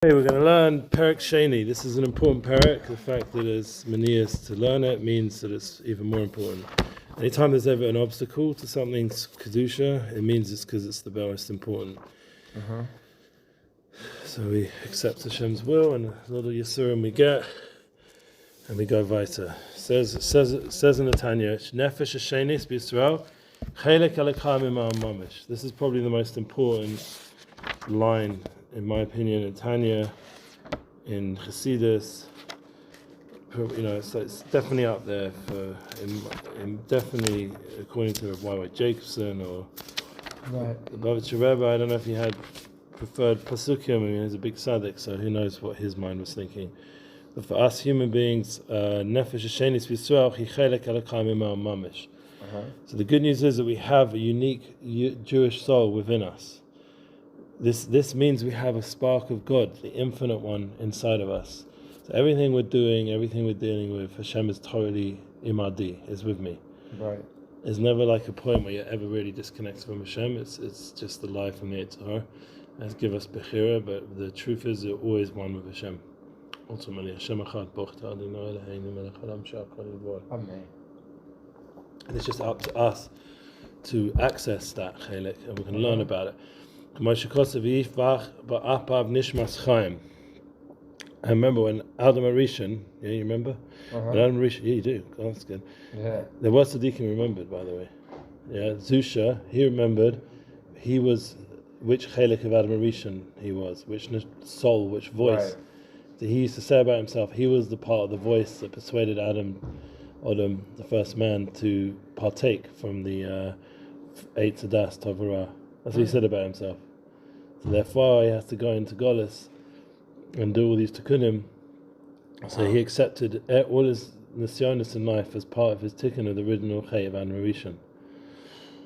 Okay, we're going to learn Perek Sheni. This is an important Perek. The fact that it's Pinimiyus to learn it means that it's even more important. Anytime there's ever an obstacle to something's Kedusha, it means it's because it's the most important. So we accept Hashem's will and a little Yisurim we get, and we go weiter. Says in the Tanya, Nefesh Hashenis BYISRAEL, Chelek Alekha Mimah mamesh. This is probably the most important line, in my opinion, in Tanya, in Chassidus. It's definitely up there for, definitely according to Y.Y. Jacobson or the BORUCH Rebbe. I don't know if he had preferred pasukim. I mean, he's a big tzaddik, so who knows what his mind was thinking. But for us human beings, Nefesh Hashenis BYISRAEL, Chi Chelek Alekha Mimah mamesh. So the good news is that we have a unique Jewish soul within us. This means we have a spark of God, the infinite one, inside of us. So everything we're doing, everything we're dealing with, Hashem is totally imadi, is with me. Right. There's never like a point where you're ever really disconnected from Hashem. It's just the life from the YITZCHAK. Has give us bechira, but the truth is you're always one with Hashem. Ultimately, Hashem echad bochta Adonai Eloheinu melech haolam she'akol yivor. Amen. And it's just up to us to access that chelek, and we can learn about it. I remember when Adam Arishan, you remember? When Adam Arishan, you do. Oh, that's good. Yeah. There was Tzaddikim remembered, by the way. Yeah, Zusha, he remembered. He was which chelek of Adam Arishan he was, which soul, which voice. Right. So he used to say about himself, he was the part of the voice that persuaded Adam, the first man, to partake from the eight Tzadas Tovara. That's what he said about himself. So therefore, he has to go into Golis and do all these tikkunim. So he accepted all his nisyonis in life as part of his tikkun of the original chay of Adam Rishon.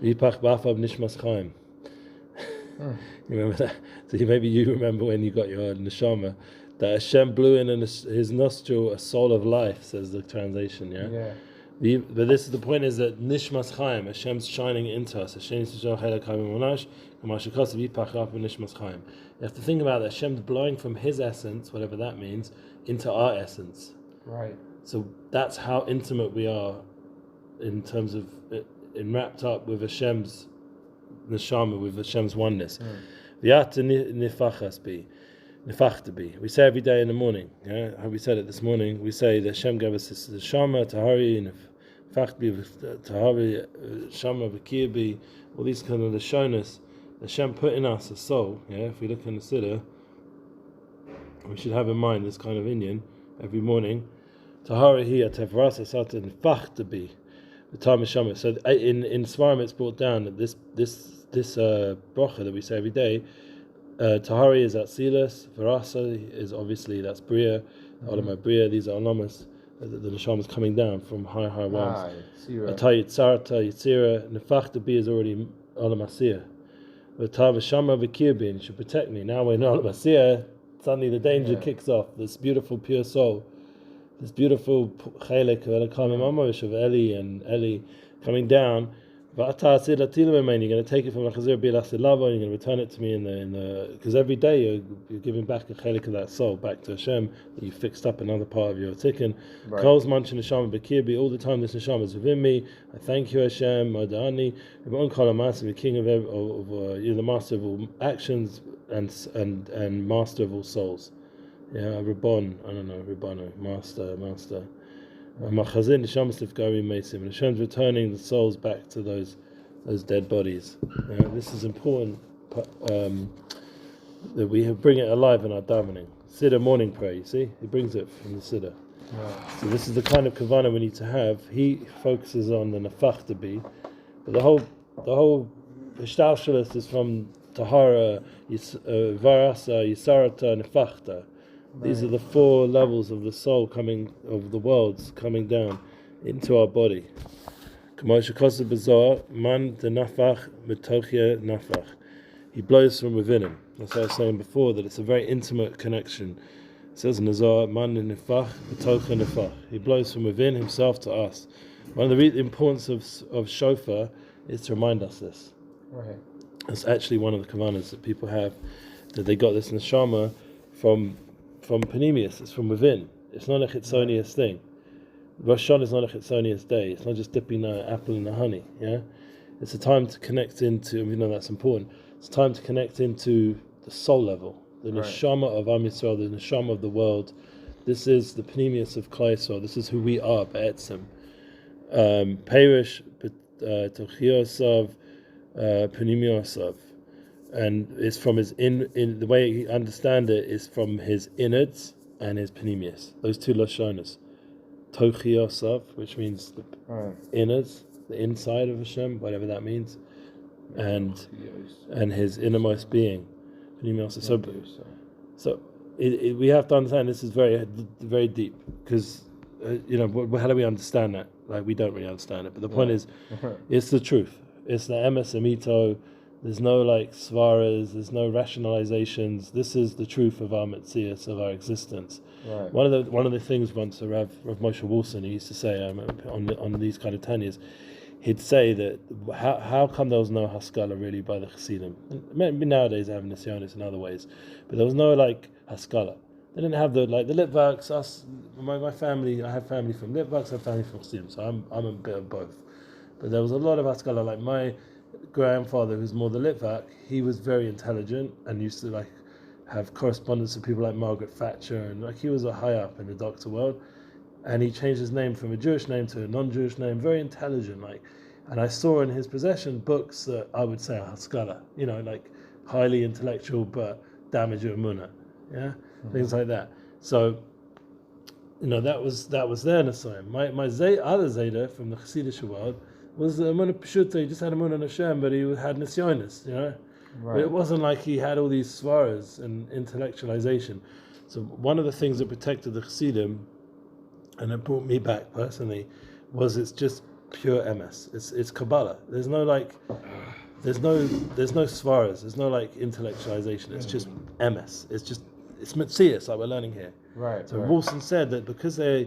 Vipach b'afav nishmas chaim. You remember that? So maybe you remember when you got your neshama, that Hashem blew in his nostril a soul of life, says the translation, yeah? But this is the point, is that Nishmas Chaim, Hashem's shining into us. You have to think about that. Hashem's blowing from His essence, whatever that means, into our essence. Right. So that's how intimate we are in terms of wrapped up with Hashem's neshama, with Hashem's oneness. We say every day in the morning, yeah? How we said it this morning, we say that Hashem gave us this Shama, Tahari, Nefachti, Tahari, Shama, V'kiybi, all these kind of the showness. Hashem put in us a soul, yeah? If we look in the Siddur, we should have in mind this kind of Indian every morning. Tahari hiya tevrasa sata nefachti, the time of Shama. So in Svarim it's brought down that this bracha that we say every day, Tahari is Atzilus, Varasa is obviously, that's Bria, Olam Bria, these are Olamas, the Neshama is coming down from high realms. Atay Yitzarata, Yitzira, Nefachta B is already Olam Asiyah. V'tav Shama V'kirbin, should protect me. Now we're in Olam Asiyah, suddenly the danger kicks off, this beautiful pure soul, this beautiful Chelek of Elokam Mamesh of Eli and Eli coming down. You're going to take it from a chazir bilach silava, and you're going to return it to me in the because every day you're giving back a chelik of that soul back to Hashem that you fixed up another part of your tikkun. Kol's manchin neshama bekirbi, all the time this neshama is within me. I thank you, Hashem, Adani. The king of you're the master of all actions and master of all souls. Yeah, Ribbon, I don't know, Ribbano, master. And Hashem's returning the souls back to those dead bodies. This is important that we bring it alive in our davening. Siddur morning prayer, you see? He brings it from the Siddur. So this is the kind of kavanah we need to have. He focuses on the nefach to be, but the whole Hishtalshalis is from Tahara, Varasa, Yisarata, Nefachta. These are the four levels of the soul of the worlds coming down into our body. He blows from within him. That's what I was saying before, that it's a very intimate connection. It says in the Zohar, man nefach, b'tocha nefach. He blows from within himself to us. One of the importance of shofar is to remind us this. Right. It's actually one of the kavanas that people have, that they got this neshama from Pinimiyus. It's from within. It's not a chitzonius thing. Rosh Hashana is not a chitzonius day. It's not just dipping an apple in the honey. Yeah, it's a time to connect into. We know that's important. It's time to connect into the soul level, the neshama of Am Yisrael, the neshama of the world. This is the Pinimiyus of Klal Yisrael. This is who we are, Be'etzem. Perish, Chiyus, Pinimiyus, and it's from his in the way he understand it is from his innards and his Pinimiyus. Those two lashonas, Tochiyos, which means the innards, the inside of Hashem, whatever that means, and his innermost being, Pinimiyus. So we have to understand this is very, very deep because how do we understand that? Like, we don't really understand it, but the point is, it's the truth. It's the emes amito. There's no like svaras. There's no rationalizations. This is the truth of our metzias, of our existence. Right. One of the things once Rav Moshe Wilson, he used to say on these kind of Tanyas, he'd say that how come there was no haskalah really by the Chassidim? Maybe nowadays they have nisyonis in other ways, but there was no like haskalah. They didn't have the Litvaks. Us, my family. I have family from Litvaks. I have family from Chassidim. So I'm a bit of both. But there was a lot of haskalah. Like my grandfather, who's more the Litvak, he was very intelligent and used to like have correspondence with people like Margaret Thatcher, and like he was a high up in the doctor world. And he changed his name from a Jewish name to a non-Jewish name. Very intelligent, and I saw in his possession books that I would say are haskalah. Like highly intellectual but damage your emunah. Yeah. Things like that. So, that was there in the Soim. My other Zayda from the Chassidish world was the Emunah Peshuta. He just had Emunah on Hashem, but he had nisyonis, Right. But it wasn't like he had all these svaras and intellectualization. So one of the things that protected the Chassidim, and it brought me back personally, was it's just pure emes. It's Kabbalah. There's no there's no svaras. There's no like intellectualization. It's just emes. It's Metzias, like we're learning here. Right. So Wilson said that because they're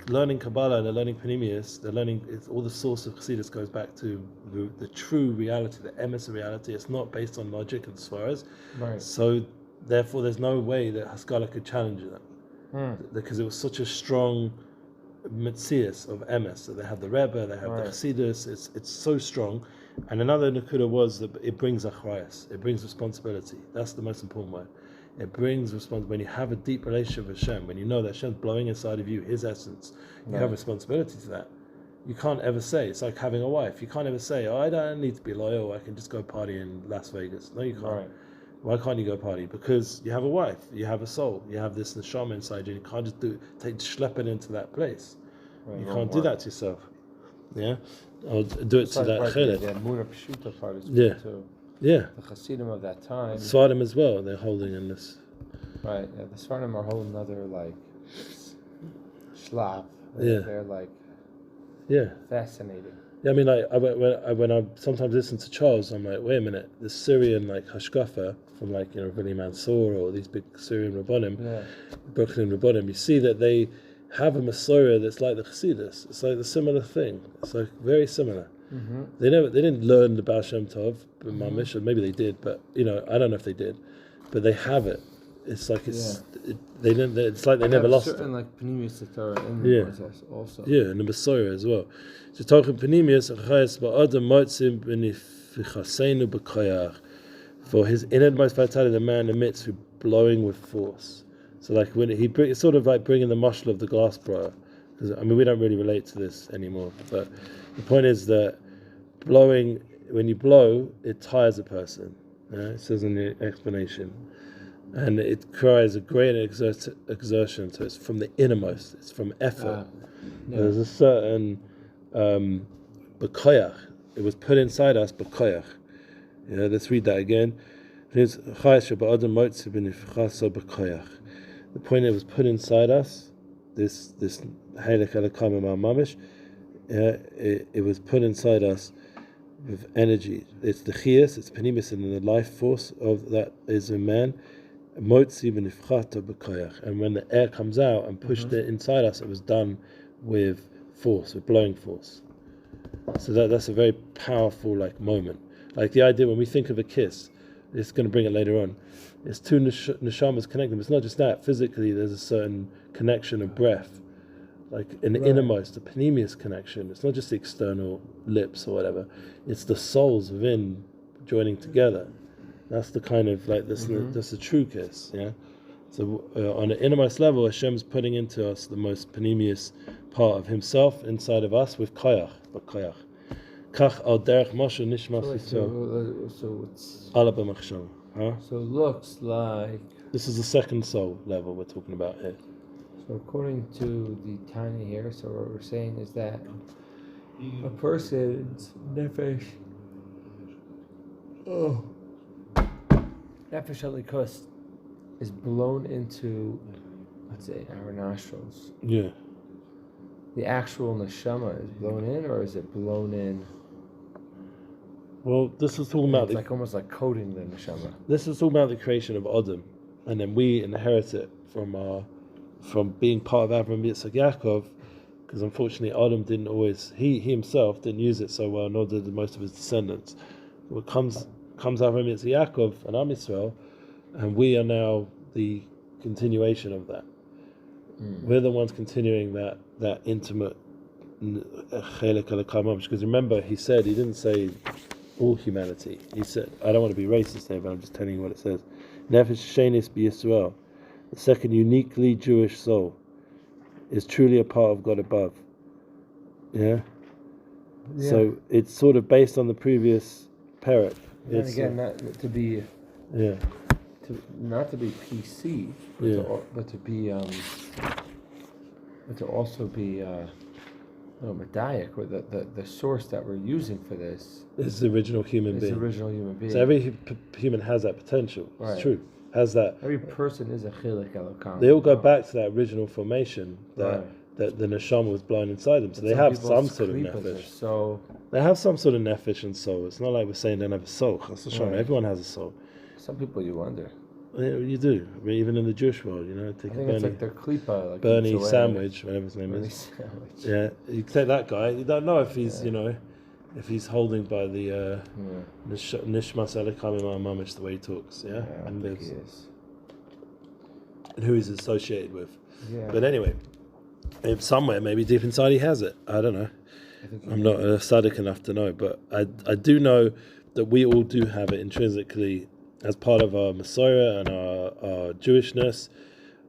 learning Kabbalah and they're learning Pinimiyus, they're learning. All the source of Chassidus goes back to the true reality, the emes of reality. It's not based on logic and svaras. Right. So therefore, there's no way that Haskalah could challenge them because it was such a strong Metzias of emes. So they have the Rebbe, they have the Chassidus. It's so strong. And another Nakuda was that it brings achrayas. It brings responsibility. That's the most important word. It brings responsibility. When you have a deep relationship with Hashem, when you know that Hashem's blowing inside of you His essence, you have responsibility to that. You can't ever say, it's like having a wife. You can't ever say, I don't need to be loyal, I can just go party in Las Vegas. No, you can't. Right. Why can't you go party? Because you have a wife, you have a soul, you have this neshama inside you, and you can't just schlep it into that place. Right, you can't do that to yourself. Yeah? Or do it to that chelet. The Emunah Peshuta part is good too. Yeah. The Chassidim of that time. Svardim as well, they're holding in this. Right, the Svardim are a whole nother shlav. They're fascinating. Yeah, I mean, when I sometimes listen to Charles, I'm like, wait a minute, the Syrian hashkafa from Vili Mansour or these big Syrian Rabbonim, Brooklyn Rabbonim, you see that they have a Masorah that's like the Chassidus. It's like the similar thing. It's like very similar. Mm-hmm. They didn't learn the Baal Shem Tov, mamesh, or maybe they did, but I don't know if they did, but they have it. It's like it's like they never lost it. Like Pinimiyus Inner Torah in the process also. Yeah, and the Masorah as well. So talking Pinimiyus, achayes ba'adam motzim b'nifichasenu b'koyach. For his innermost vitality, the man emits through blowing with force. So like when it's sort of like bringing the mashal of the glass blower. Because we don't really relate to this anymore, but the point is that when you blow, it tires a person. It says in the explanation. And it requires a great exertion, so it's from the innermost, it's from effort. There's a certain b'koyach. It was put inside us, b'koyach. Let's read that again. The point it was put inside us, this Heilig Elokam mamesh, it was put inside us with energy. It's the Chiyus, it's Pinimiyus, and the life force of that is a man. And when the air comes out and pushed it inside us, it was done with force, with blowing force. So that's a very powerful moment. Like the idea when we think of a kiss, It's going to bring it later on. It's two neshamas connected. It's not just that. Physically, there's a certain connection of breath, like an innermost, a Pinimiyus connection. It's not just the external lips or whatever. It's the souls within joining together. That's the kind of like that's the true kiss. Yeah. So on an innermost level, Hashem's putting into us the most Pinimiyus part of Himself inside of us with koyach, but koyach. Kach al derech mamesh nishmas Yisrael. So it's Ala b'machshava. So it looks like This is the second soul level we're talking about here. So according to the Tanya here, so what we're saying is that a person's nefesh, nefesh alikus, is blown into, let's say, our nostrils. Yeah. The actual neshama is blown in, or is it blown in? Well, this is talking about It's like almost like coating the neshama. This is talking about the creation of Adam, and then we inherit it from being part of Avraham, Yitzchak, Yaakov, because unfortunately Adam didn't always, he himself didn't use it so well, nor did most of his descendants. What comes Avraham, Yitzchak, Yaakov, and YISRAEL, and we are now the continuation of that. We're the ones continuing that intimate chelik alakamash. Because remember, he didn't say all humanity. He said, I don't want to be racist here, but I'm just telling you what it says. Nefesh shenis b'Yisrael, the second uniquely Jewish soul, is truly a part of God above. Yeah. So it's sort of based on the previous Perek. And again, not to be. Yeah. Not to be PC, but to be, but to also be Medaic, or the source that we're using for this is the original human being. The original human being. So every human has that potential. Right. It's true. Has that. Every person is a chilik elokam. They all go back to that original formation that the neshama was blown inside them. So they have some sort of nefesh. So they have some sort of nefesh and soul. It's not like we're saying they don't have a soul. Everyone has a soul. Some people you wonder. Yeah, you do. I mean, even in the Jewish world, take I think it's like their klipa, like Bernie Sandwich, whatever his name is. Sandwich. Yeah, you take that guy. You don't know if he's, if he's holding by the nishmas elikam mamesh the way he talks. Yeah, and lives. He is. And who he's associated with. Yeah. But anyway, somewhere maybe deep inside he has it. I don't know. I'm not a tzaddik enough to know, but I do know that we all do have it intrinsically as part of our Masorah and our Jewishness.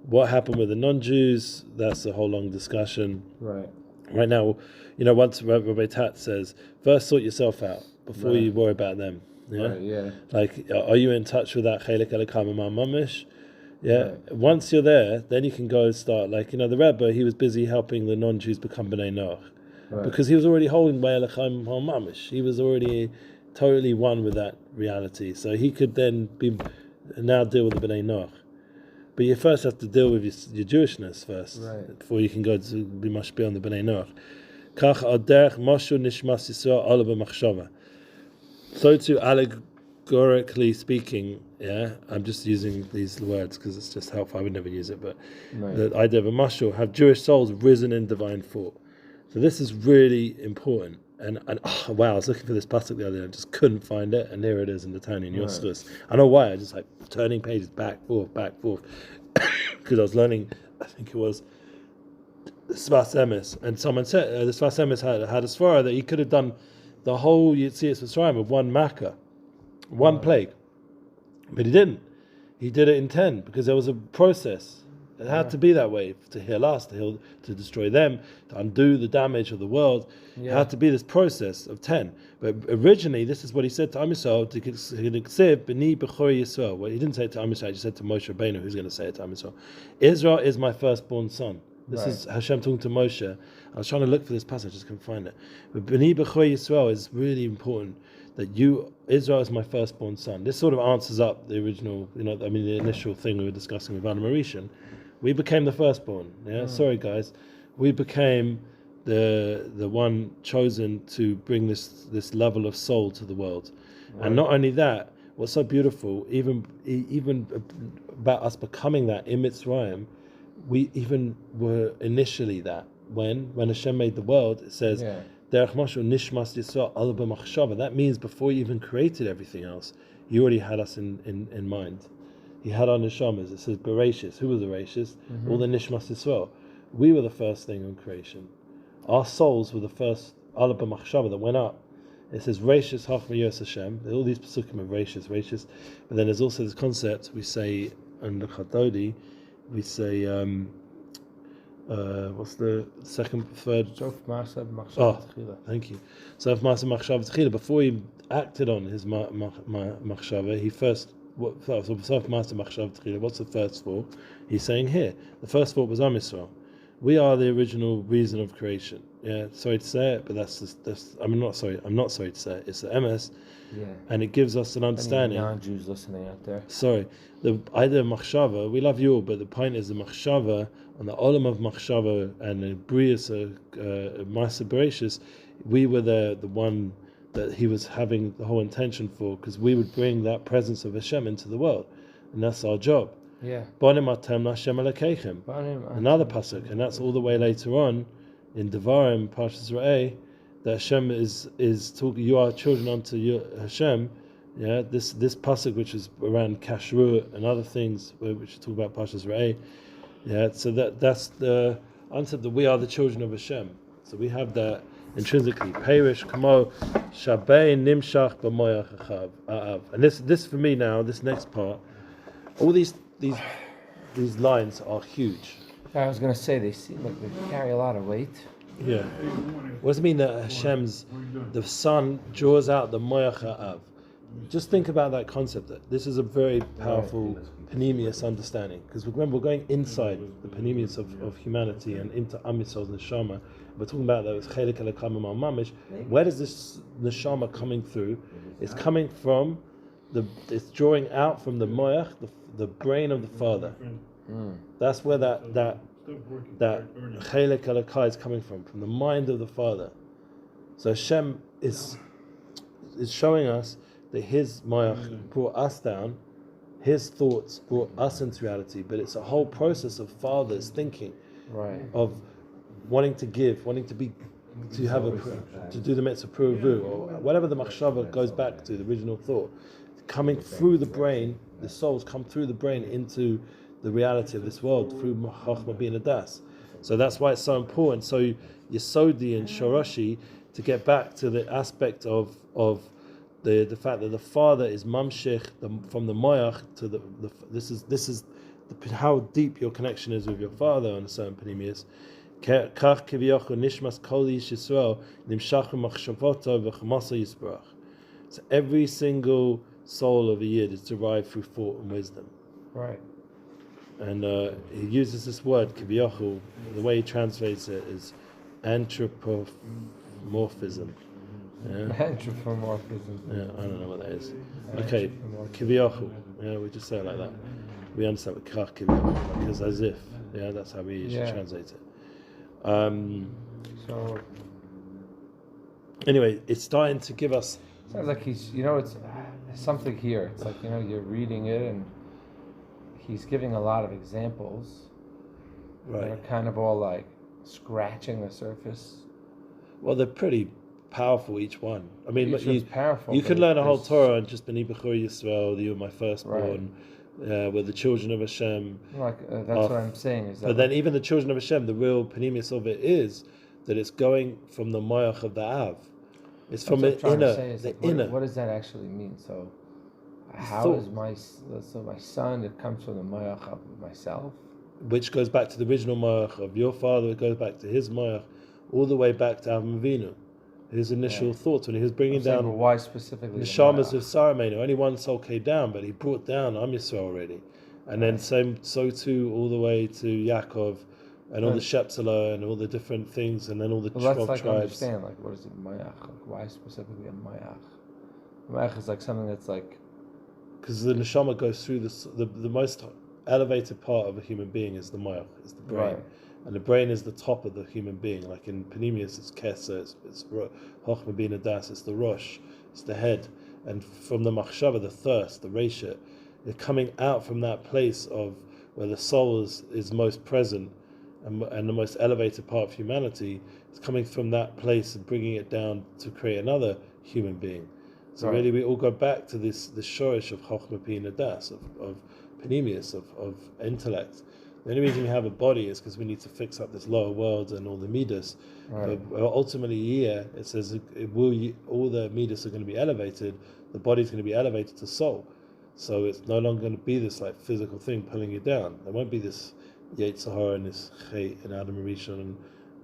What happened with the non-Jews, that's a whole long discussion. Right now, once Rabbi Tat says, first sort yourself out before you worry about them. Yeah? Like, are you in touch with that chelik elokam mamesh? Yeah. Once you're there, then you can go and start. Like, the Rebbe, he was busy helping the non-Jews become B'nai Noach. Because he was already holding by elokam mamesh. He was already totally one with that reality, so he could then now deal with the B'nai Noach. But you first have to deal with your Jewishness first, before you can go to be mashpia on the B'nai Noach. Kach al derech mamesh nishmas Yisrael ala b'machshava. So too, allegorically speaking, I'm just using these words because it's just helpful. I would never use it, but the idea of a mashal, have Jewish souls risen in divine thought. So this is really important. And wow, I was looking for this pasuk the other day, I just couldn't find it, and here it is in the Tanya in Chassidus. I know why, I just like turning pages back, forth, because I was learning, I think it was Sfas Emes, and someone said the Sfas Emes had a svara that he could have done the whole Yitzias Mitzrayim with one makkah, one plague, but he didn't. He did it in 10 because there was a process. It had to be that way to heal us, to destroy them, to undo the damage of the world. It had to be this process of 10. But originally, this is what he said to Am Yisrael, Well, he didn't say it to Am Yisrael, he said to Moshe Rabbeinu, who's going to say it to Am Yisrael. Israel is my firstborn son. This is Hashem talking to Moshe. I was trying to look for this passage, I just couldn't find it. But B'ni B'chor Yisrael is really important, that Israel is my firstborn son. This sort of answers up the original, the initial thing we were discussing with Anna Marishan. We became the firstborn. Sorry guys, we became the one chosen to bring this level of soul to the world. And not only that, what's so beautiful, even about us becoming that in Mitzrayim, we even were initially that. When Hashem made the world, it says, Derech Moshe Nishmas Yisrael ala b'machshava. That means before you even created everything else, He already had us in mind. He had our neshamas. It says Bereshis. Who was the Bereshis? All the Nishmas Yisrael. We were the first thing on creation. Our souls were the first Alab Machshava that went up. It says Reshis Hachma Yos Hashem. All these pasukim of Reshis. But then there's also this concept we say in the Chadodi. We say what's the third? Sof Ma'asav Machshav Tchila. Thank you. Sof Ma'asav Machshav Tchila. Before he acted on his machshava, he first. What's the first thought? He's saying here, the first thought was YISRAEL. We are the original reason of creation. Yeah, sorry to say it, but that's I'm not sorry to say it. It's the MS, and it gives us an understanding. Any non-Jews listening out there? Sorry, either machshava. We love you all, but the point is the machshava on the olam of machshava and the brius ma'aser bereshis. We were the one that he was having the whole intention for, because we would bring that presence of Hashem into the world, and that's our job. Yeah. Bonim atem Hashem Elokeichem. Another pasuk, and that's all the way later on in Devarim Parshas Re'eh, that Hashem is talking. You are children unto Hashem. Yeah. This pasuk, which is around kashrut and other things, which talk about Parshas Re'eh. Yeah. So that's the answer that we are the children of Hashem. So we have that intrinsically. Perish kamo shabei nimshach b'moyach achav. And this for me now, this next part, all these lines are huge. I was going to say, they seem like they carry a lot of weight. Yeah. What does it mean that the sun draws out the moyach ha'av? Just think about that concept. That this is a very powerful Pinimiyus understanding. Because remember, we're going inside the Pinimiyus of humanity and into Am Yisrael's neshama. We're talking about those chelik elokam mamesh. Where does this neshama coming through? It's coming from it's drawing out from the moyach, the brain of the father. That's where that chelik elokai is coming from the mind of the father. So Hashem is showing us that his moyach brought us down, his thoughts brought us into reality. But it's a whole process of fathers thinking, of wanting to give, wanting to do the mitzvah pruvu, or whatever the machshava goes back to, the original thought, coming through the brain. The souls come through the brain into the reality of this world through Chachma Bina Das. So that's why it's so important. So Yesodi and Shoroshi, to get back to the aspect of the fact that the father is mamshich from the moyach to this is how deep your connection is with your father on a certain Pinimiyus. Kach kiviyachol nishmas kol ish Yisrael nimshach b'machshavoto v'chmasa yisbarach. So every single soul of a Yid is derived through thought and wisdom. Right. And he uses this word kiviyachol. The way he translates it is anthropomorphism. Yeah. Anthropomorphism. Yeah, I don't know what that is. Okay, kiviyachol. Yeah, we just say it like that. We understand what kach kiviyachol, because as if. Yeah, that's how we usually translate it. So anyway, it's starting to give us. Sounds like he's, it's something here. It's like, you're reading it and he's giving a lot of examples that are kind of all like scratching the surface. Well, they're pretty powerful, each one. I mean, powerful. You could learn a whole Torah and just B'ni B'chor Yisrael, you were my firstborn, we're the children of Hashem. That's what I'm saying. Is that but then even the children of Hashem, the real Pinimiyus of it is that it's going from the moyach of the Av. It's from the inner. What does that actually mean? So, how is my son? It comes from the moyach of myself, which goes back to the original moyach of your father. It goes back to his moyach, all the way back to Avram Avinu. His initial thoughts when he was bringing down. But why specifically the shamas of Saramenu? Only one soul came down, but he brought down Am Yisrael already, and then so too all the way to Yaakov. And all the Shepsela and all the different things, and then all the 12 tribes. Understand, what is it, mayach? Why specifically a mayach? Mayach is like something that's like... Because the neshama goes through the most elevated part of a human being is the mayach, is the brain. Right. And the brain is the top of the human being. Like in Pinimiyus, it's Keser, it's Chochma Bina Das, it's the Rosh, it's the head. And from the machshava, the thirst, the reshet, you're coming out from that place of where the soul is most present, and the most elevated part of humanity is coming from that place and bringing it down to create another human being. So really, we all go back to this shorish of chokhmah pina das, of Pinimiyus, of intellect. The only reason we have a body is because we need to fix up this lower world and all the midas. Right. But ultimately, here it says all the midas are going to be elevated. The body's going to be elevated to soul. So it's no longer going to be this like physical thing pulling you down. There won't be this YITZCHAK and this Chet and Adam Rishon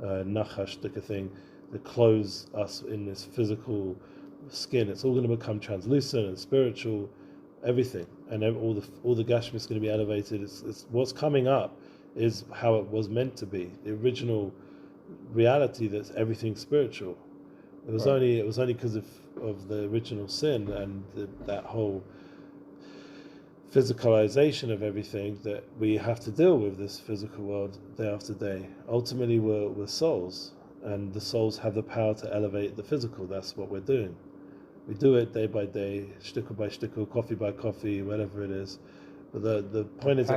and Nachash thing that close us in this physical skin. It's all going to become translucent and spiritual, everything, and all the gashmis is going to be elevated. It's what's coming up is how it was meant to be. The original reality that's everything spiritual. It was only because of the original sin and that whole physicalization of everything that we have to deal with this physical world day after day. Ultimately, we're souls, and the souls have the power to elevate the physical. That's what we're doing. We do it day by day, shtickle by shtickle, coffee by coffee, whatever it is. But the point is,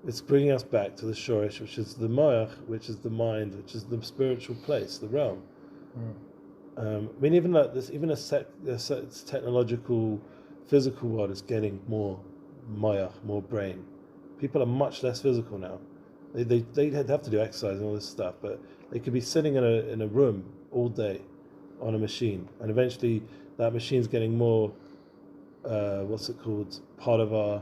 it's bringing us back to the shorish, which is the moach, which is the mind, which is the spiritual place, the realm. I mean, even like this, even a technological, physical world is getting more moach, more brain. People are much less physical now. They have to do exercise and all this stuff, but they could be sitting in a room all day on a machine, and eventually that machine's getting more part of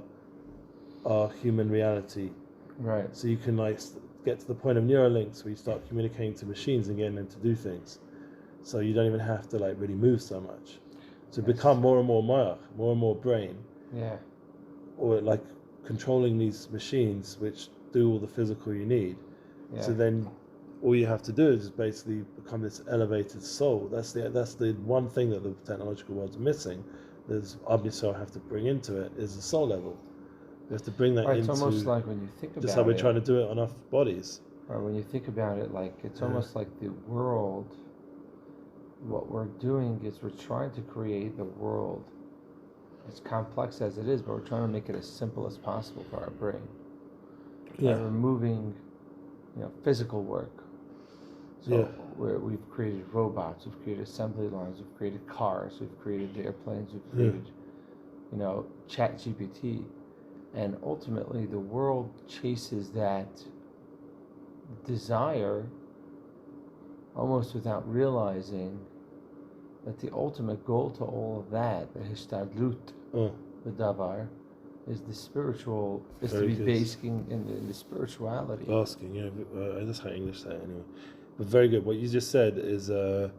our human reality. Right. So you can like get to the point of Neuralinks where you start communicating to machines and getting them to do things. So you don't even have to like really move so much. To become more and more moach, more and more brain. Yeah. Or like controlling these machines which do all the physical you need. Yeah. So then all you have to do is basically become this elevated soul. That's the one thing that the technological world's missing. There's obviously I have to bring into it is the soul level. We have to bring that into. It's almost like when you think about it. Just like we're trying to do it on our bodies. Or when you think about it, like it's almost like the world. What we're doing is we're trying to create the world as complex as it is, but we're trying to make it as simple as possible for our brain. By removing, physical work. So we've created robots, we've created assembly lines, we've created cars, we've created airplanes, we've created, ChatGPT, and ultimately the world chases that desire almost without realizing that the ultimate goal to all of that, the hishtadlut, the davar, is the spiritual, is to be basking in the spirituality. Basking, that's how English say it anyway. But very good. What you just said is the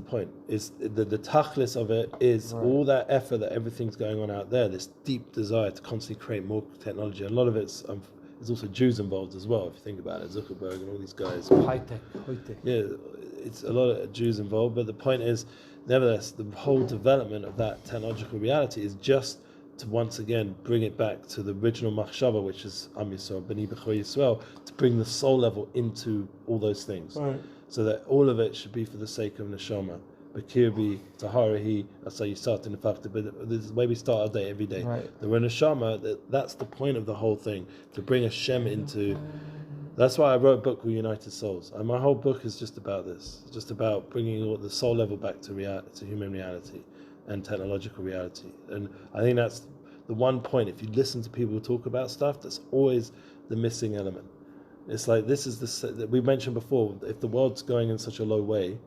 point. Is the tachlis of it is all that effort that everything's going on out there. This deep desire to constantly create more technology. And a lot of it's there's also Jews involved as well. If you think about it, Zuckerberg and all these guys. High tech. Yeah, it's a lot of Jews involved. But the point is, nevertheless, the whole development of that technological reality is just to once again bring it back to the original machshava, which is Am Yisrael, B'nai B'chol Yisrael, to bring the soul level into all those things. Right. So that all of it should be for the sake of neshama. B'kirbi, taharahi, that's how you start in the fact, but this is the way we start our day every day. Right. The neshama, that's the point of the whole thing, to bring Hashem into. That's why I wrote a book called United Souls. And my whole book is just about this. It's just about bringing all the soul level back to human reality and technological reality. And I think that's the one point, if you listen to people talk about stuff, that's always the missing element. It's like, this is that we mentioned before, if the world's going in such a low way,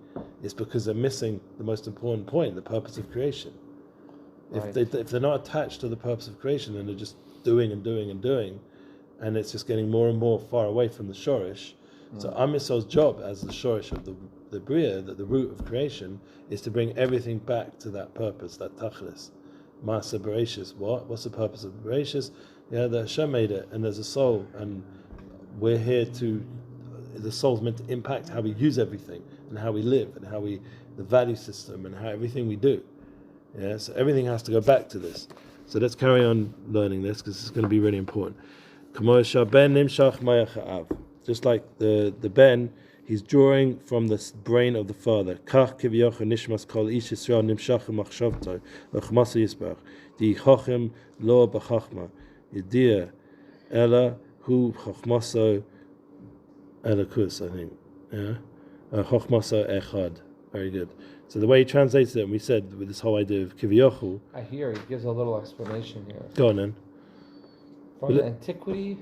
it's because they're missing the most important point, the purpose of creation. Right. If they're not attached to the purpose of creation, then they're just doing and doing and doing, and it's just getting more and more far away from the shorish. So Am Yisrael's job as the shorish of the bria, the root of creation, is to bring everything back to that purpose, that tachlis. Masa Bereshis. What's the purpose of Bereshis? Yeah, the Hashem made it, and there's a soul, and we're here to. The soul's meant to impact how we use everything, and how we live, and the value system, and how everything we do. Yeah, so everything has to go back to this. So let's carry on learning this, because it's going to be really important. Just like the ben, he's drawing from the brain of the father. Kach kivyocha nishmas kol ish Yisrael nimshach machshavto v'chmasa yisbach di chochem lo b'chachma yidia ela hu chachmaso elakus, I think. Yeah, chachmaso echad. Very good. So the way he translates it, and we said with this whole idea of Kiviyochu. I hear he gives a little explanation here. Go on then. From antiquity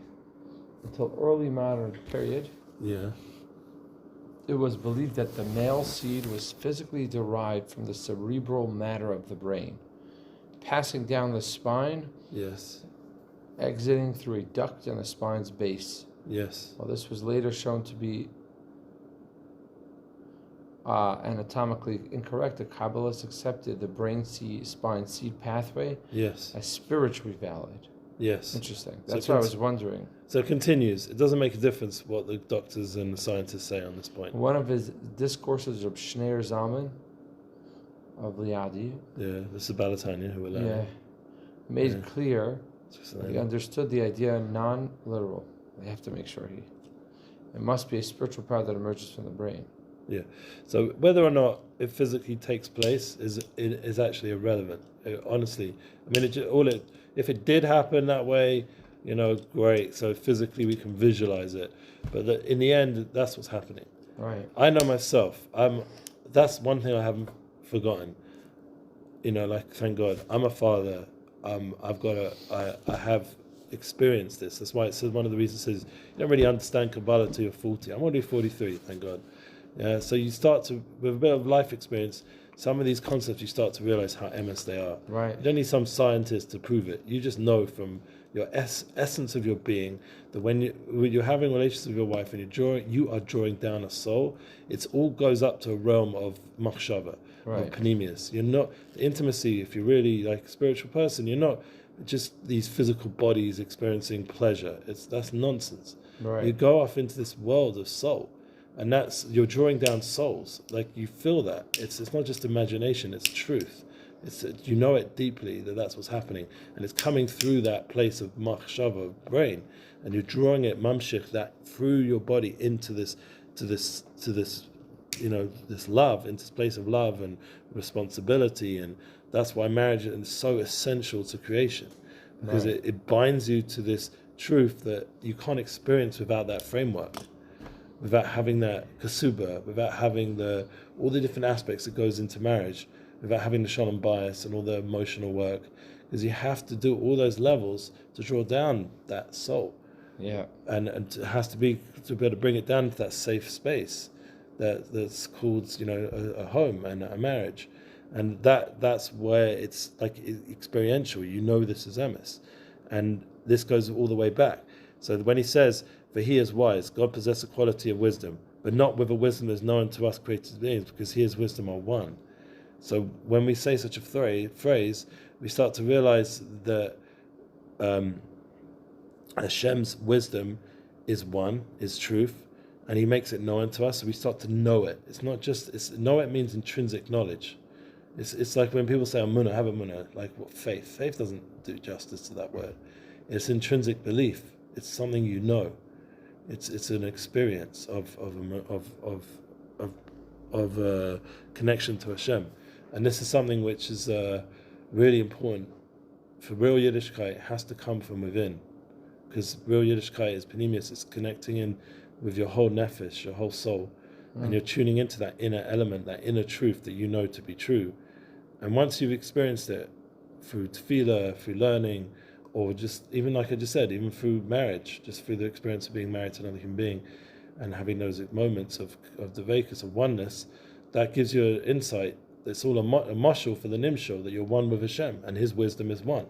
until early modern period, it was believed that the male seed was physically derived from the cerebral matter of the brain, passing down the spine, exiting through a duct in the spine's base. Well, this was later shown to be anatomically incorrect. The Kabbalists accepted the spine seed pathway as spiritually valid. Interesting. That's what I was wondering. So it continues. It doesn't make a difference what the doctors and the scientists say on this point. One of his discourses of Shneir Zalman of Liadi. This is Tanya who we're learning. Made clear he understood the idea non-literal. They have to make sure it must be a spiritual power that emerges from the brain. So whether or not it physically takes place is actually irrelevant. Honestly, I mean, if it did happen that way, great. So physically we can visualize it, but in the end, that's what's happening. Right. I know myself. That's one thing I haven't forgotten. Thank God, I'm a father. I have experienced this. That's why it says one of the reasons it says you don't really understand Kabbalah till you're 40. I'm already 43, thank God. So you start to, with a bit of life experience, some of these concepts you start to realize how MS they are. Right. You don't need some scientist to prove it. You just know from your essence of your being that when you're having relations with your wife and you are drawing down a soul, it all goes up to a realm of machshava, of Pinimiyus. You're not the intimacy. If you're really like a spiritual person, you're not just these physical bodies experiencing pleasure. That's nonsense. Right. You go off into this world of soul. And you're drawing down souls. Like you feel that. It's not just imagination, it's truth. You know it deeply that's what's happening. And it's coming through that place of machshava, brain. And you're drawing it, mamshich, that through your body into this love, into this place of love and responsibility. And that's why marriage is so essential to creation. Because it binds you to this truth that you can't experience without that framework. Without having that kasuba, without having all the different aspects that goes into marriage, without having the shalom bias and all the emotional work, because you have to do all those levels to draw down that soul. And it has to be able to bring it down to that safe space that's called a home and a marriage, and that's where it's like experiential. This is emes, and this goes all the way back. So when he says, "For he is wise, God possesses a quality of wisdom, but not with a wisdom that is known to us created beings, because he is wisdom are one." So when we say such a phrase, we start to realize that Hashem's wisdom is one, is truth, and he makes it known to us, so we start to know it. It's not just, know it means intrinsic knowledge. It's like when people say, "Amunah, have amunah," like what faith? Faith doesn't do justice to that word. It's intrinsic belief. It's something you know. It's an experience of connection to Hashem, and this is something which is really important for real Yiddishkeit. It has to come from within, because real Yiddishkeit is Pinimiyus. It's connecting in with your whole nefesh, your whole soul, and you're tuning into that inner element, that inner truth that you know to be true. And once you've experienced it through tefillah, through learning, or just even like I just said, even through marriage, just through the experience of being married to another human being and having those moments of dvekus, of oneness, that gives you an insight. It's all a mashal for the nimshal, that you're one with Hashem and his wisdom is one.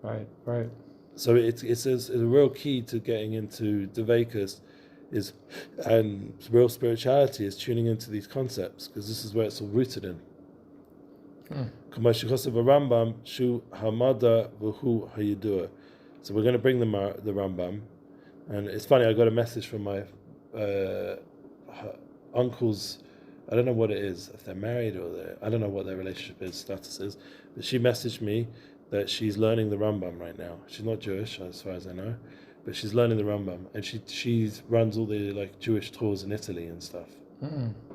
Right. So it's a real key to getting into dvekus and real spirituality is tuning into these concepts, because this is where it's all rooted in. So we're going to bring the Rambam, and it's funny. I got a message from my uncle's. I don't know what it is, if they're married or I don't know what their relationship status is. But she messaged me that she's learning the Rambam right now. She's not Jewish, as far as I know, but she's learning the Rambam, and she runs all the like Jewish tours in Italy and stuff.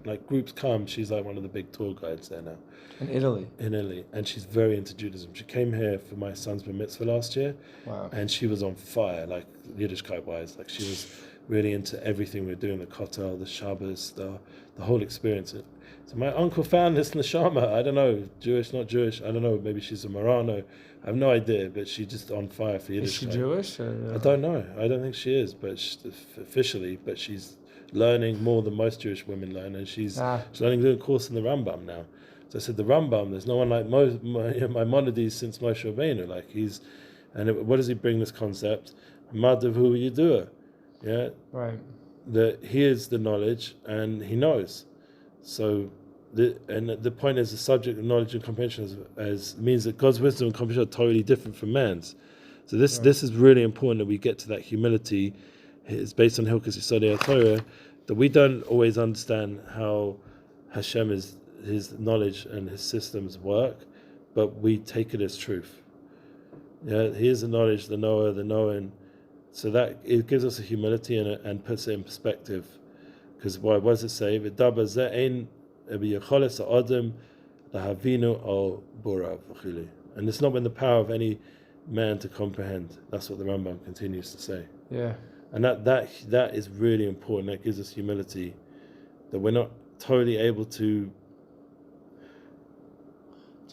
Like groups come, she's like one of the big tour guides there now. In Italy, and she's very into Judaism. She came here for my son's bar mitzvah last year, and she was on fire, like Yiddishkeit wise. Like she was really into everything we're doing, the kotel, the Shabbos, the whole experience. So my uncle found this neshama. I don't know, Jewish, not Jewish. I don't know. Maybe she's a Marano. I have no idea. But she's just on fire for Yiddishkeit. Is she Jewish? I don't know. I don't think she is, but officially. But she's learning more than most Jewish women learn, and she's learning doing a course in the Rambam now. So I said, the Rambam. There's no one like Maimonides since Moshe Rabbeinu. Like what does he bring this concept? Madavu Yidua. Yeah. Right. That he is the knowledge and he knows. So the point is, the subject of knowledge and comprehension as means that God's wisdom and comprehension are totally different from man's. So this is really important, that we get to that humility. It's based on Hilchos Yesodei Torah, that we don't always understand how Hashem his knowledge and his systems work, but we take it as truth. Yeah, he is the knowledge, the knower, the knowing. So that it gives us a humility and puts it in perspective. Because what does it say? And it's not in the power of any man to comprehend. That's what the Rambam continues to say. Yeah. And that is really important. That gives us humility, that we're not totally able to.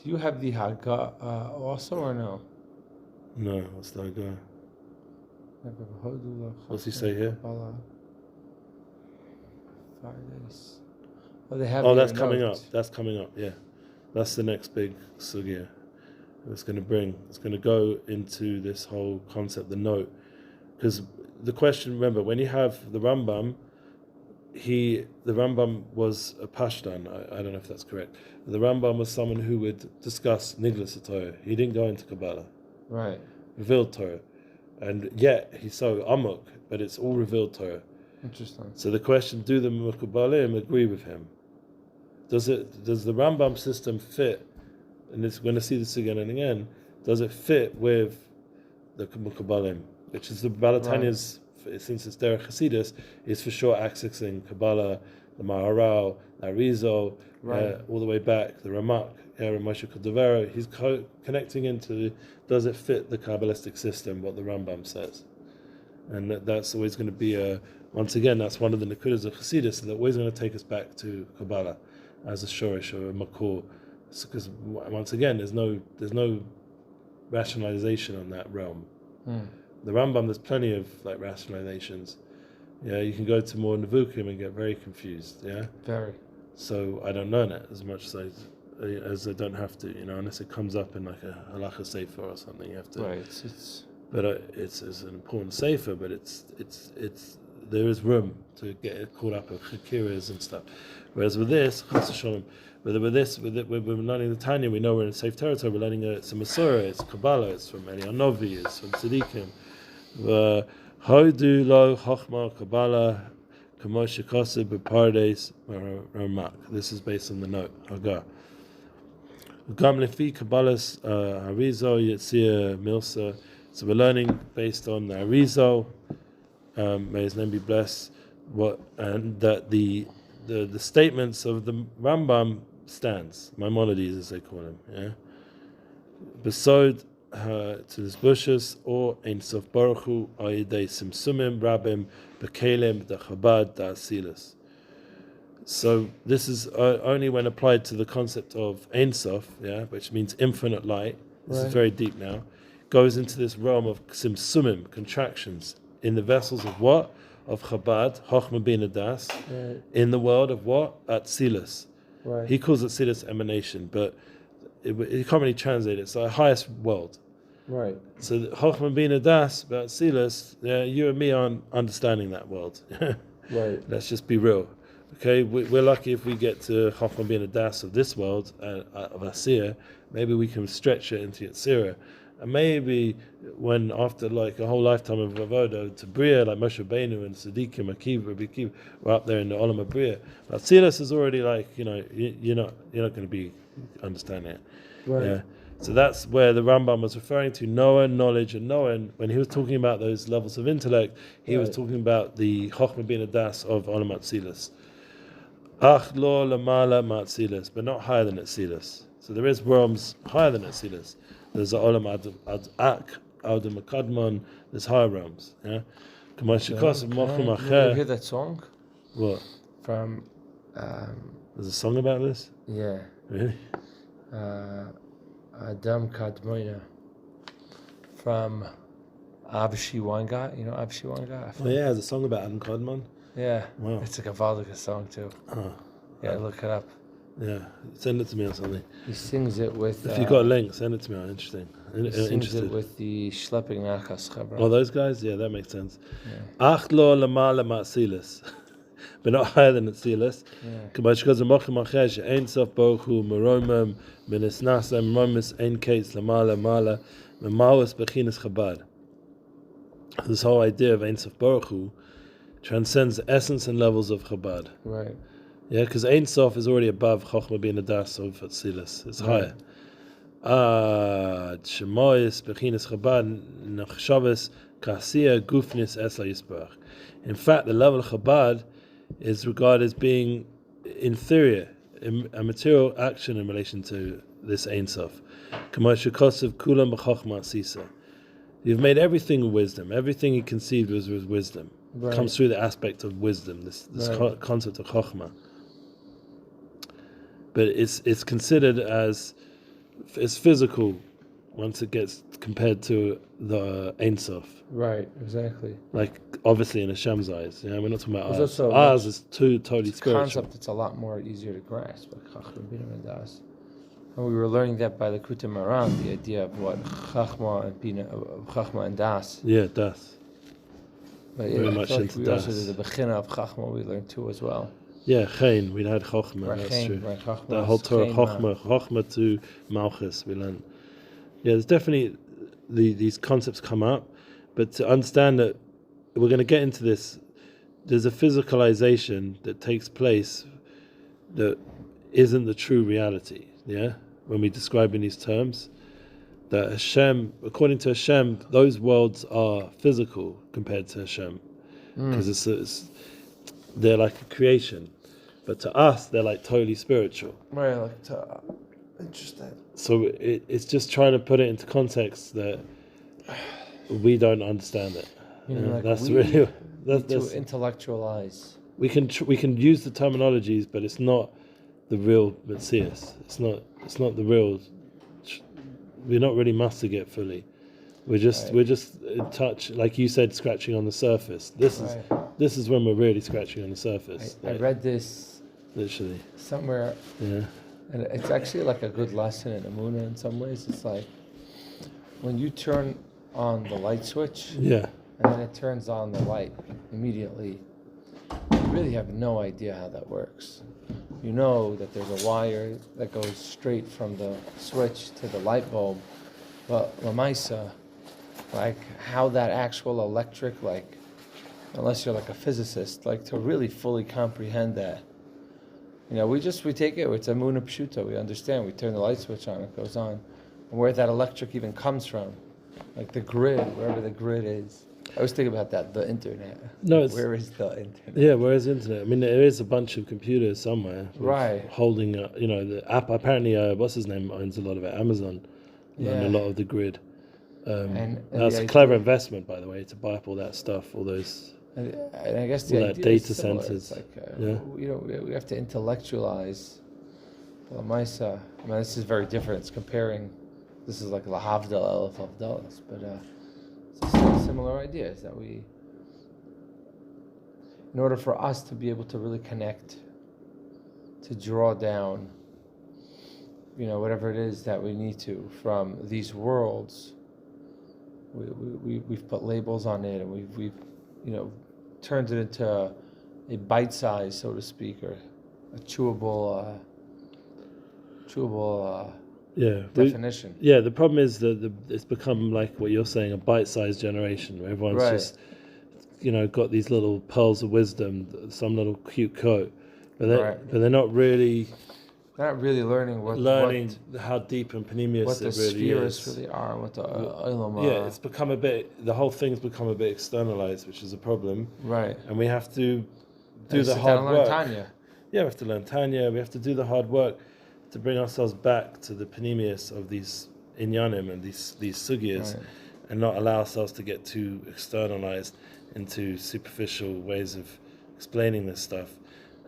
Do you have the Haggah also, or no? No, what's the Haggah? What's he say here? Oh, they have. Oh, that's coming up. That's coming up. Yeah, that's the next big sugya. It's going to go into this whole concept, the note, because the question. Remember, when you have the Rambam, the Rambam was a Pashtan. I don't know if that's correct. The Rambam was someone who would discuss Niglas Torah. He didn't go into Kabbalah. Right. Revealed Torah, and yet he's so amok, but it's all revealed Torah. Interesting. So the question: do the Mekubalim agree with him? Does the Rambam system fit? And we're going to see this again and again. Does it fit with the Mekubalim, which is the Balatanya's? Right. Since it's Derech Chassidus, is for sure accessing Kabbalah, the Maharal, the Arizal, all the way back, the Ramak, Moshe Cordovero. He's connecting into, does it fit the Kabbalistic system, what the Rambam says? And that's always going to be once again, that's one of the Nekudas of Chassidus, that always going to take us back to Kabbalah as a Shorish or a Makor. Because once again, there's no rationalization on that realm. The Rambam, there's plenty of like rationalizations. Yeah, you can go to more Nevukim and get very confused. Yeah, very. So I don't learn it as much as I don't have to. Unless it comes up in like a halacha sefer or something, you have to. Right. It's an important sefer, but it's there is room to get caught up in chakiras and stuff. Whereas with this, we're learning the Tanya. We know we're in safe territory. We're learning it's a Masorah, it's Kabbalah, it's from Eli Novi, it's from Tzadikim. Hodu lo Chochma Kabbalah Kamosh Kosib Bepardes Ramak. This is based on the note Haggah. Gam lefi Kabbalah's Harizo Yetzia Milsa. So we're learning based on the Harizo. May his name be blessed. And that the statements of the Rambam stands, Maimonides as they call him. Yeah. Besod to this bushes or Ein Sof Baruch Hu Ayidei Simsumim Rabim Bekelim the Chabad the Asilas. So this is only when applied to the concept of Ein Sof, which means infinite light. This is very deep now. Goes into this realm of Simsumim, contractions in the vessels of what? Of Chabad, Chochma Bina Das, in the world of what? Atzilus. Right. He calls it Atzilus emanation, but he can't really translate it. It's the highest world. Right. So Chochma Bina Das, about Atzilus, you and me aren't understanding that world. Right. Let's just be real. Okay, we're lucky if we get to Chochma Bina Das of this world, of Asir, maybe we can stretch it into Yetzirah. And maybe when after like a whole lifetime of Avodah to Bria, like Moshe Rabbeinu and Tzadikim, Akiva, Rabbi Akiva, we're up there in the Olam of Bria. But Tzilus is already like, you're not going to be understanding it. Right. Yeah. So that's where the Rambam was referring to Noah, knowledge, and knowing. When he was talking about those levels of intellect, he was talking about the Chochma Bina Das of Olam Atzilus. Ach lo lamala ma'atzilus, but not higher than Atzilus. So there is realms higher than Atzilus. There's the Olam Ad Ak, Adam Akadmon, there's higher realms. Yeah? K'may shekos of mochim You acher. hear that song? What? From, There's a song about this? yeah. Really? Adam Kadmoina. From Avshi Wanga. You know Avshi Wanga? Oh yeah, there's a song about Adam Kodman. Yeah. Wow. It's like a Valdiga song too. Oh. Yeah, look it up. Yeah, send it to me or something. He sings it with... If you've got a link, send it to me. I'm interesting. He sings Interested. it with the Schlepping Nachas Chabra. Oh, those guys? Yeah, that makes sense. Ach lo lamala ma'asilis. But not higher than Atzilus. Because the mochim achesh ein sof baruch hu meromem menisnasem romis ein kates lamala mala memawas bechinas chabad. This whole idea of ein sof baruch hu transcends the essence and levels of Chabad. Right. Yeah, because Ein Sof is already above Chochmah being a das of Atzilus. It's higher. Shemoyis bechinas Chabad nachshavas kasiya gufnis es yisbarach. In fact, the level of Chabad is regarded as being inferior, a material action in relation to this Ein Sof. K'may shekosav kulam b'chochmah sisa. You've made everything with wisdom. Everything you conceived was with wisdom. Right. It comes through the aspect of wisdom, this right. Concept of chokhmah. But it's considered as physical once it gets compared to the Ein Sof. Right, exactly. Like obviously in Hashem's eyes. Yeah, we're not talking about ours. Also ours is totally spiritual. It's a concept that's a lot more easier to grasp, like Chachma Bina and Das. And we were learning that by the Kutim Maran, the idea of what Chachma and Bina, Chachma and Das. Yeah, Das. But yeah, very much into we Das. Also did the Bechina of Chachma we learned too as well. Yeah, Chain, we had Chochmah, that's true. Right, Chochmah, the whole Torah Chochmah to Malchus we learned. Yeah, there's definitely these concepts come up, but to understand that we're going to get into this, there's a physicalization that takes place that isn't the true reality, yeah? When we describe in these terms, that Hashem, according to Hashem, those worlds are physical compared to Hashem, because they're like a creation, but to us they're like totally spiritual. Right, like interesting. So it's just trying to put it into context that we don't understand it. Like that's really that's to intellectualize. We can use the terminologies, but it's not the real Metzias. It's not the real. We're not really mastering it fully. We're just in touch, like you said, scratching on the surface. This is when we're really scratching on the surface. I read this literally somewhere. Yeah. And it's actually like a good lesson in Emunah in some ways. It's like when you turn on the light switch, and then it turns on the light immediately. You really have no idea how that works. You know that there's a wire that goes straight from the switch to the light bulb, but Lamaisa, like how that actual electric, like unless you're like a physicist, like to really fully comprehend that. We take it, it's Emunah Pshuta, we understand, we turn the light switch on, it goes on. And where that electric even comes from, like the grid, wherever the grid is. I always think about that, the internet. No, where is the internet? Yeah, where is the internet? I mean, there is a bunch of computers somewhere. Right. Holding, the app, apparently, what's his name owns a lot of it, Amazon, and a lot of the grid. And that's a clever investment, by the way, to buy up all that stuff, all those... And I guess the idea data is similar. centers. It's like, we have to intellectualize the Maisa. I mean, this is very different. It's comparing. This is like lahavdal elef avdalas, but it's a similar idea. Is that we, in order for us to be able to really connect, to draw down, whatever it is that we need to from these worlds. We've put labels on it, and we've turned it into a bite size, so to speak, or a chewable definition. The problem is that it's become like what you're saying, a bite-sized generation, where everyone's just, got these little pearls of wisdom, some little cute quote, but they're not really. They're not really learning how deep and Pinimiyus what the spheres really are, what the Olam are. Yeah, it's become the whole thing's become a bit externalized, which is a problem. Right. And we have to do the hard work. Learn Tanya. Yeah, we have to learn Tanya. We have to do the hard work to bring ourselves back to the Pinimiyus of these inyanim and these sugyas, and not allow ourselves to get too externalized into superficial ways of explaining this stuff.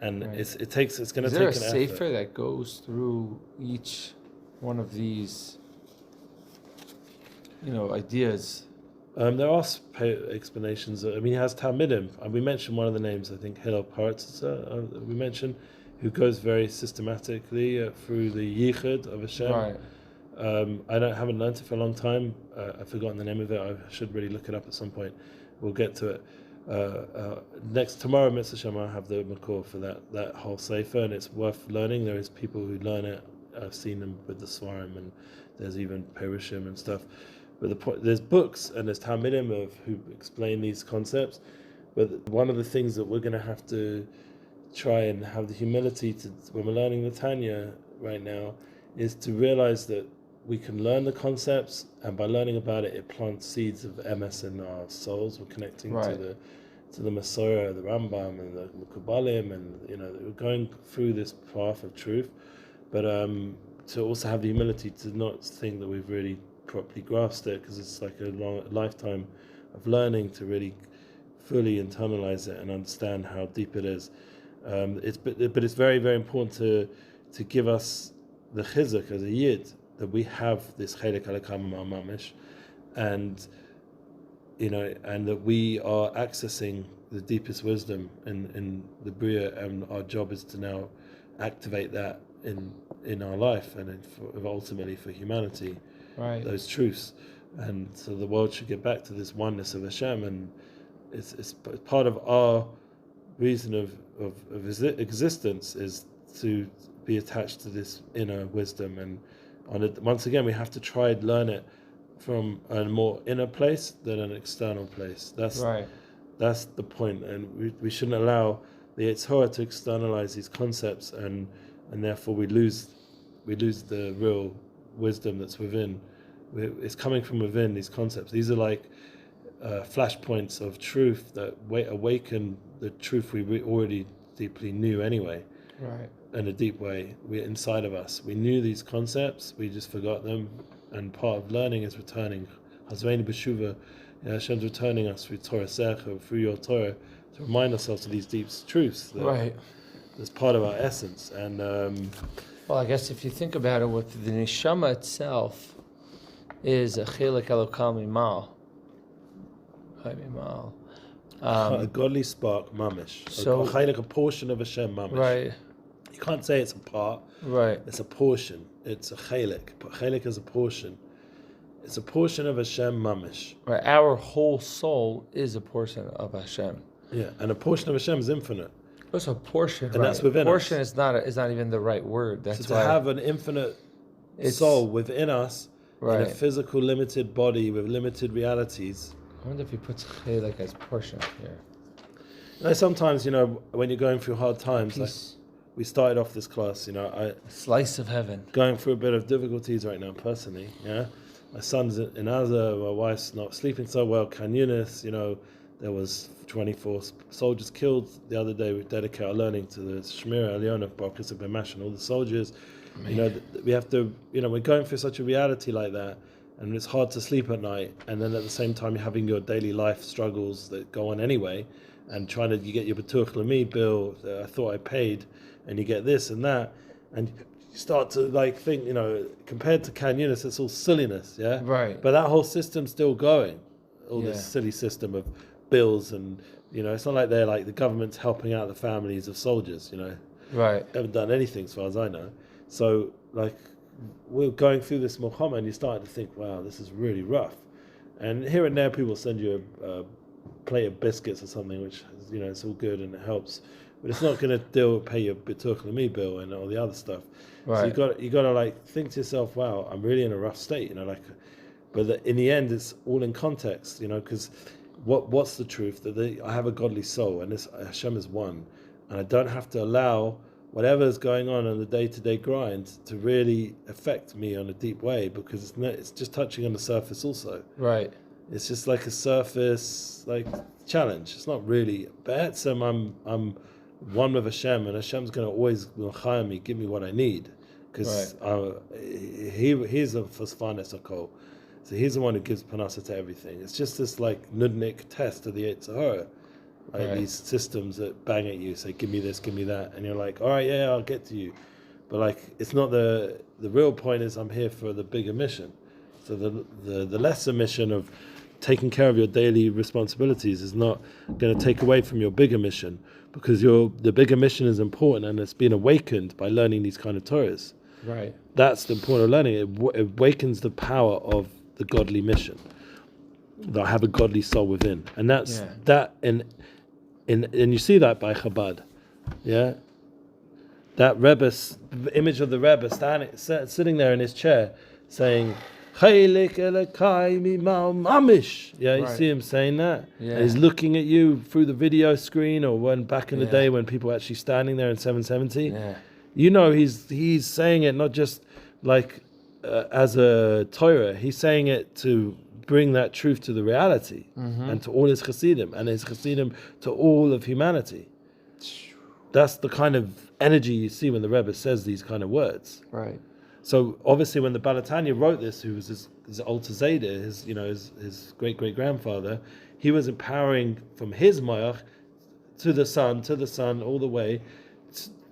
And Right. it's going to take an effort. Is there a sefer that goes through each one of these, ideas? There are explanations. I mean, he has Talmidim. We mentioned one of the names, I think, Hillel Paratz, we mentioned, who goes very systematically through the Yichud of Hashem. Right. I haven't learned it for a long time. I've forgotten the name of it. I should really look it up at some point. We'll get to it. Tomorrow, Mitzvah Shem, I'll have the Makor for that whole Sefer, and it's worth learning. There is people who learn it. I've seen them with the Svarim, and there's even Perushim and stuff. But there's books and there's Talmidim who explain these concepts. But one of the things that we're going to have to try and have the humility to, when we're learning the Tanya right now, is to realize that we can learn the concepts, and by learning about it, it plants seeds of MS in our souls. We're connecting to the Masorah, the Rambam, and the Kabbalim, and we're going through this path of truth. But to also have the humility to not think that we've really properly grasped it, because it's like a lifetime of learning to really fully internalize it and understand how deep it is. But it's very, very important to give us the chizuk as a yid that we have this chelek alakam mamesh, and that we are accessing the deepest wisdom in the Bria, and our job is to now activate that in our life and ultimately for humanity. Right. Those truths, and so the world should get back to this oneness of Hashem, and it's part of our reason of existence is to be attached to this inner wisdom, and once again we have to try and learn it from a more inner place than an external place. That's the point, and we shouldn't allow the YITZCHAK to externalize these concepts, and therefore we lose the real wisdom that's within. It's coming from within, these concepts. These are like flashpoints of truth that awaken the truth we already deeply knew anyway. Right. In a deep way. We're inside of us. We knew these concepts, we just forgot them, and part of learning is returning. Hazveini b'shuva, Hashem's returning us through Torah Secha, through your Torah, to remind ourselves of these deep truths. That's part of our essence. And well, I guess if you think about it, with the neshama itself is a chilek elokam mimal. A godly spark, mamesh. So a portion of Hashem, mamesh. Right. You can't say it's a part. Right. It's a portion. It's a chilek. Chilek is a portion. It's a portion of Hashem, mamesh. Right. Our whole soul is a portion of Hashem. Yeah, and a portion of Hashem is infinite. It's a portion, and that's within portion us. Is not even the right word. That's so to have an infinite soul within us, in a physical, limited body with limited realities. I wonder if he puts chilek as portion here. Sometimes, when you're going through hard times, we started off this class, a slice of heaven. Going through a bit of difficulties right now, personally, yeah. My son's in Gaza, my wife's not sleeping so well, Chiyus, there was 24 soldiers killed the other day. We dedicate our learning to the Shmira Elion of BORUCH and MASHA and all the soldiers. We have to, we're going through such a reality like that, and it's hard to sleep at night, and then at the same time you're having your daily life struggles that go on anyway, and you get your B'tuach L'mi bill that I thought I paid, and you get this and that, and you start to think, compared to Chiyus, it's all silliness, yeah? Right. But that whole system's still going, this silly system of bills, and it's not like they're like the government's helping out the families of soldiers, Right. Haven't done anything as far as I know. So we're going through this Muhammad, and you start to think, wow, this is really rough. And here and there people send you a plate of biscuits or something, which it's all good and it helps, but it's not going to pay your B'tuach L'mi bill and all the other stuff. Right. So you got to think to yourself, wow, I'm really in a rough state, but in the end it's all in context, because what's the truth? That I have a godly soul, and Hashem is one, and I don't have to allow whatever is going on in the day-to-day grind to really affect me on a deep way, because it's just touching on the surface also. Right. It's just like a surface challenge. It's not really. But I'm one with Hashem, and Hashem's going to always give me what I need, because he's a fasfanes akol, So he's the one who gives panasa to everything. It's just this like nudnik test of the YITZCHAK, like these systems that bang at you, say, give me this, give me that, and you're like, all right, yeah, I'll get to you. But like, it's not the real point is I'm here for the bigger mission. So the lesser mission of taking care of your daily responsibilities is not going to take away from your bigger mission, because the bigger mission is important and it's been awakened by learning these kind of Torahs. Right. That's the point of learning. It awakens the power of the godly mission. That I have a godly soul within, and that's that. And you see that by Chabad, yeah. That Rebbe, the image of the Rebbe sitting there in his chair, saying, "Chaylik Elokai mimal mamish." Yeah, you see him saying that. Yeah. And he's looking at you through the video screen, or when back in the day when people were actually standing there in 770. Yeah. You know, he's saying it not just like as a Torah. He's saying it to bring that truth to the reality and to all his Chassidim and his Chassidim to all of humanity. That's the kind of energy you see when the Rebbe says these kind of words. Right. So obviously, when the Tanya wrote this, who was his Alter Zayda, his great great grandfather, he was empowering from his Mayach to the son, all the way.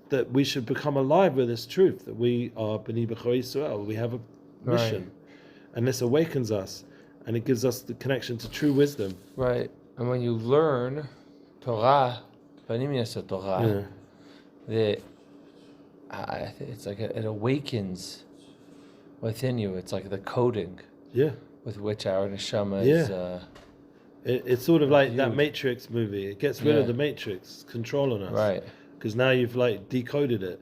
That we should become alive with this truth, that we are B'nai B'chor YISRAEL, we have a mission. And this awakens us, and it gives us the connection to true wisdom. Right. And when you learn Torah, Pinimiyus Inner Torah, it's like it awakens within you. It's like the coding with which our neshama is... It's sort of like that Matrix movie. It gets rid of the Matrix control on us. Right. Because now you've like decoded it,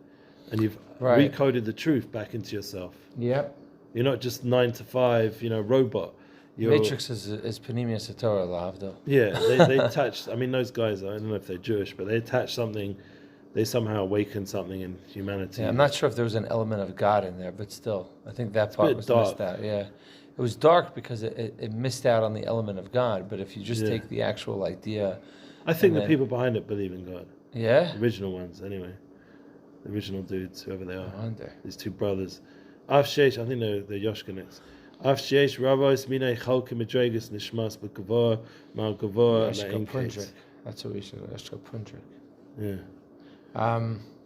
and you've recoded the truth back into yourself. Yep. You're not just 9 to 5, robot. Matrix is Pinimiyus Inner Torah, lavdo. Yeah, they attach. I mean, those guys. I don't know if they're Jewish, but they attach something. They somehow awaken something in humanity. Yeah, I'm not sure if there was an element of God in there, but still, I think that part was missed out. Yeah, it was dark because it missed out on the element of God. But if you just take the actual idea, I think the people behind it believe in God. Yeah? The original ones, anyway. The original dudes, whoever they are. I wonder. These two brothers. Av Sheish, I think they're Yoshkaniks. Av Sheish, Rabbis, Minei, Chalke, Medregas, Nishmas, B'Kavor, Mal Kavor, Eshka Pundrik. That's what we should Eshka Pundrik. Yeah.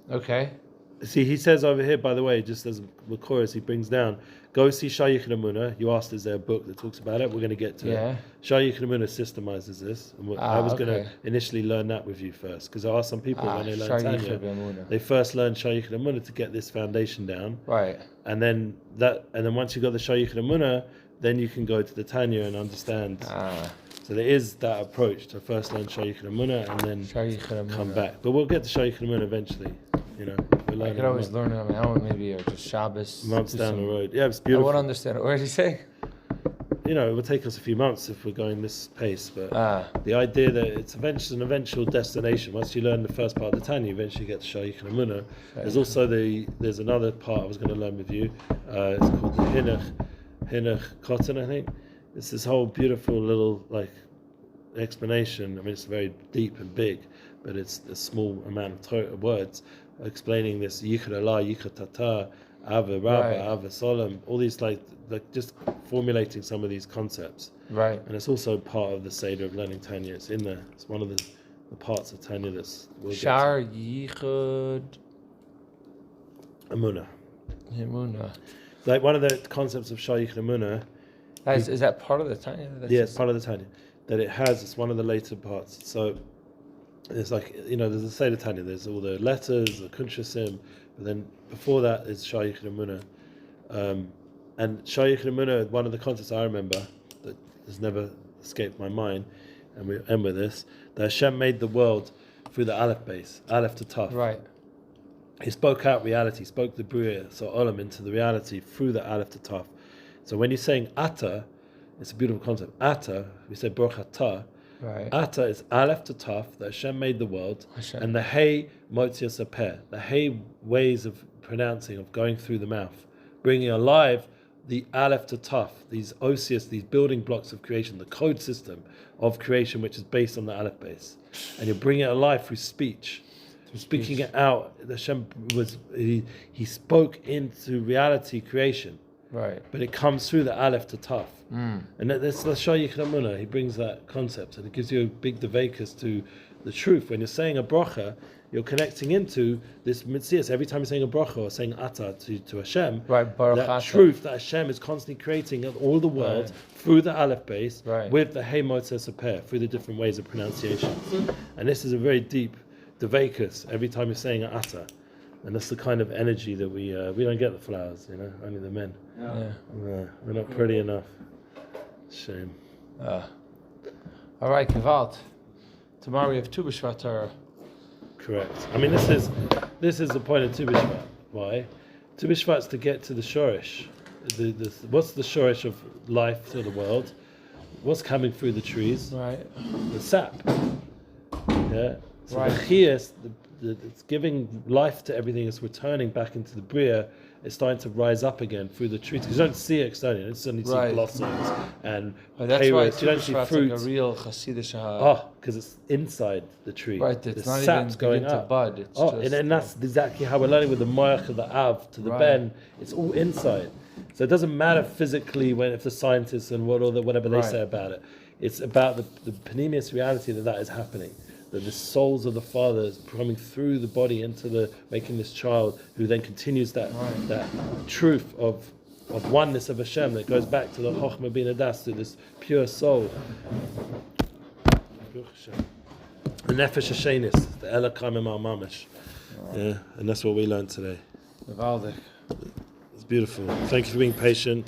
Okay. See, he says over here, by the way, just as the chorus, he brings down, go see Shayich Namuna. You asked, is there a book that talks about it? We're going to get to it. Shayich Namuna systemizes this. And I was going to initially learn that with you first, because there are some people when they learn Tanya, they first learn Shayich Namuna to get this foundation down. Right. And then once you got the Shayich Namuna, then you can go to the Tanya and understand. So there is that approach to first learn Shayich Namuna and then come back. But we'll get to Shayich Namuna eventually. I could always learn it on my own, maybe, or just Shabbos. Months down the road. Yeah, it's beautiful. I won't understand it. What did he say? It will take us a few months if we're going this pace, but the idea that it's an eventual destination. Once you learn the first part of the Tanya, you eventually get to Shayich Namuna. There's also there's another part I was going to learn with you. It's called the Hinuch Cotton, I think. It's this whole beautiful little explanation. I mean, it's very deep and big, but it's a small amount of words explaining this Yichud Allah, Yichud Tata, Ava Rabba, Ava Solam, all these like just formulating some of these concepts. Right. And it's also part of the Seder of learning Tanya. It's in there. It's one of the parts of Tanya that's Shar Yichud Emunah. Emunah. Like one of the concepts of Shar Yichud Emunah. Is that part of the Tanya? It's part of the Tanya. That it's one of the later parts. So it's like, there's the Seder Tanya, there's all the letters, the Kunshasim, but then before that is Shayich Namuna. And Shayich Namuna, one of the concepts I remember that has never escaped my mind, and we end with this, that Hashem made the world through the Aleph base, Aleph to Taf. Right. He spoke out reality, spoke the Bria, so Olam, into the reality through the Aleph to Taf. So when you're saying Ata, it's a beautiful concept. Ata, we say Baruch Atah. Right. Ata is Aleph to Taf, that Hashem made the world, and the Hey Motzias Apeh, the Hey ways of pronouncing, of going through the mouth, bringing alive the Aleph to Taf, these osius, these building blocks of creation, the code system of creation, which is based on the Aleph base, and you bring it alive through speech. Speaking it out, Hashem he spoke into reality creation. Right. But it comes through the aleph to taf. And that's Lashon Yichud Emunah. He brings that concept, and it gives you a big devekas to the truth. When you're saying a bracha, you're connecting into this mitzvah. Every time you're saying a bracha or saying ata to Hashem, Right, Baruch that Ata. truth that Hashem is constantly creating of all the world through the aleph base, with the hey motzes aper, through the different ways of pronunciation. And this is a very deep devekas every time you're saying an ata. And that's the kind of energy that we don't get the flowers, only the men. We're not pretty enough. Shame. All right, Kavalt. Tomorrow we have TuBishevat Torah. Correct. I mean, this is the point of TuBishevat. Why? TuBishevat is to get to the shorish. What's the shorish of life to the world? What's coming through the trees? Right. The sap. Yeah. So Right. the Chiyus, it's giving life to everything. It's returning back into the bria. It's starting to rise up again through the trees because you don't see it externally. You don't suddenly see blossoms and that's why you don't see TuBishevat's fruit. like a real Chassidus. Because it's inside the tree. Right, it's the not sap's even going to up. bud. It's and that's exactly how we're learning with the moach of the av to the ben. It's all inside. So it doesn't matter physically if the scientists and whatever they say about it. It's about the Pinimiyus reality that is happening. That the souls of the Father is coming through the body into making this child, who then continues that truth of oneness of Hashem that goes back to the Chochmah Bin Adas, to this pure soul. The Nefesh Hashenis, the Elokam mamesh. Yeah, and that's what we learned today. It's beautiful. Thank you for being patient.